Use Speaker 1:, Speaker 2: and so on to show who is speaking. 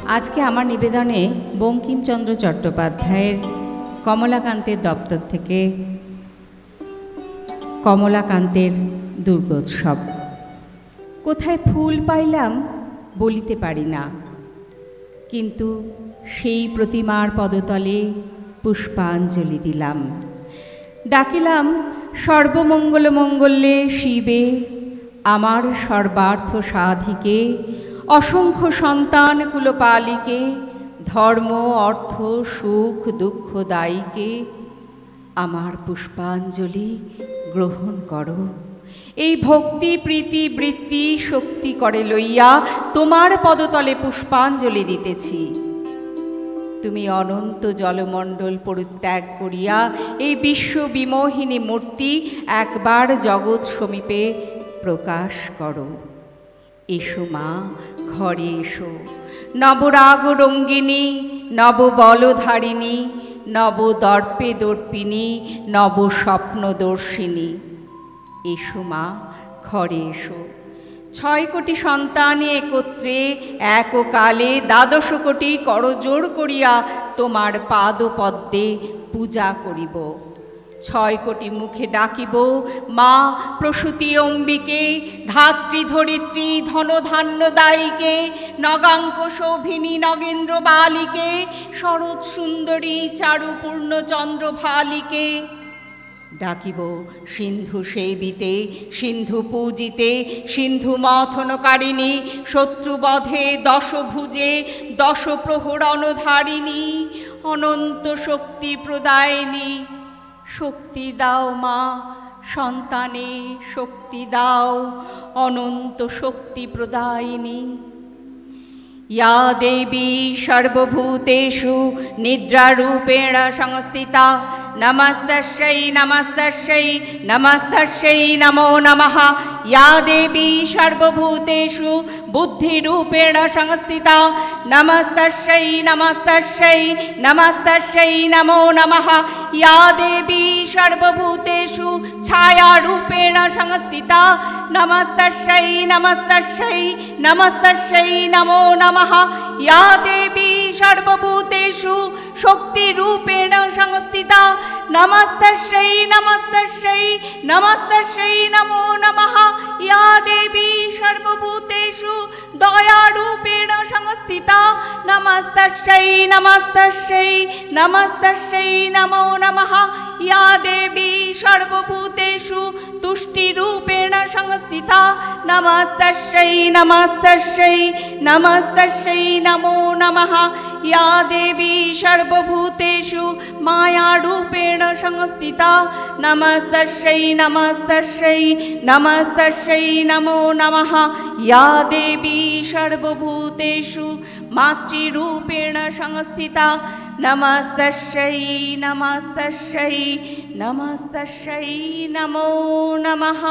Speaker 1: আজকে আমার নিবেদনে বঙ্কিমচন্দ্র চট্টোপাধ্যায়ের কমলাকান্তের দপ্তর থেকে কমলাকান্তের দুর্গোৎসব। কোথায় ফুল পাইলাম বলিতে পারি না, কিন্তু সেই প্রতিমার পদতলে পুষ্পাঞ্জলি দিলাম। ডাকিলাম সর্বমঙ্গল মঙ্গলে শিবে, আমার সর্বার্থ সাধিকে, অসংখ্য সন্তান কুলপালিকে, ধর্ম অর্থ সুখ দুঃখ দায়ীকে আমার পুষ্পাঞ্জলি গ্রহণ করো। এই ভক্তি প্রীতি বৃত্তি শক্তি করে লইয়া তোমার পদতলে পুষ্পাঞ্জলি দিতেছি। তুমি অনন্ত জলমণ্ডল পরিত্যাগ করিয়া এই বিশ্ব বিমোহিনী মূর্তি একবার জগৎ সমীপে প্রকাশ করো। এসো মা, ঘরে এসো, নবরাগ রঙ্গিনী, নব বলধারিণী, নব দর্পে দর্পিনী, নব স্বপ্নদর্শিনী। এসো মা, ঘরে এসো। 6 কোটি সন্তানে একত্রে এককালে 12 কোটি করজোড় করিয়া তোমার পাদপদ্মে পূজা করিব। 6 কোটি মুখে ডাকিব, মা প্রসূতি অম্বিকে, ধাত্রী ধরিত্রী ধনধান্য দায়ীকে, নগাঙ্ক শোভিনী নগেন্দ্র বালিকে, শরৎ সুন্দরী চারুপূর্ণ চন্দ্রভালিকে। ডাকিব সিন্ধু সেবিতে, সিন্ধু পূজিতে, সিন্ধু মথনকারিণী, শত্রুবধে দশভুজে, 10 প্রহরণধারিণী, অনন্ত শক্তি প্রদায়িনী। শক্তি দাও মা, সন্তানে শক্তি দাও, অনন্ত শক্তি প্রদায়িনী। या देवी सर्वभूतेषु निद्रारूपेण संस्थिता, नमस्तस्यै नमस्तस्यै नमस्तस्यै नमो नमः। या देवी सर्वभूतेषु बुद्धिरूपेण संस्थिता, नमस्तस्यै नमस्तस्यै नमस्तस्यै नमो नमः। या देवी सर्वभूतेषु छायारूपेण संस्थिता, नमस्तस्यै नमस्तस्यै नमस्तस्यै नमो नमः। या देवी सर्वभूतेषु शक्तिरूपेण संस्थिता, नमस्तस्यै नमस्तस्यै नमस्तस्यै नमो नमः। या देवी सर्वभूतेषु दयारूपेण संस्थिता, नमस्तस्यै नमस्तस्यै नमस्तस्यै नमो नमः। या देवी सर्वभूतेषु तुष्टिरूपेण संस्थिता, नमस्तस्यै नमस्तस्यै नमस्तस्यै नमो नमः। या देवी सर्वभूतेषु मायारूपेण संस्थिता, नमस्तस्यै नमस्तस्यै नमस्तस्यै नमो नमः। या देवी सर्वभूतेषु मातृरूपेण संस्थिता, नमस्तस्यै नमस्तस्यै नमस्तस्यै नमो नमः।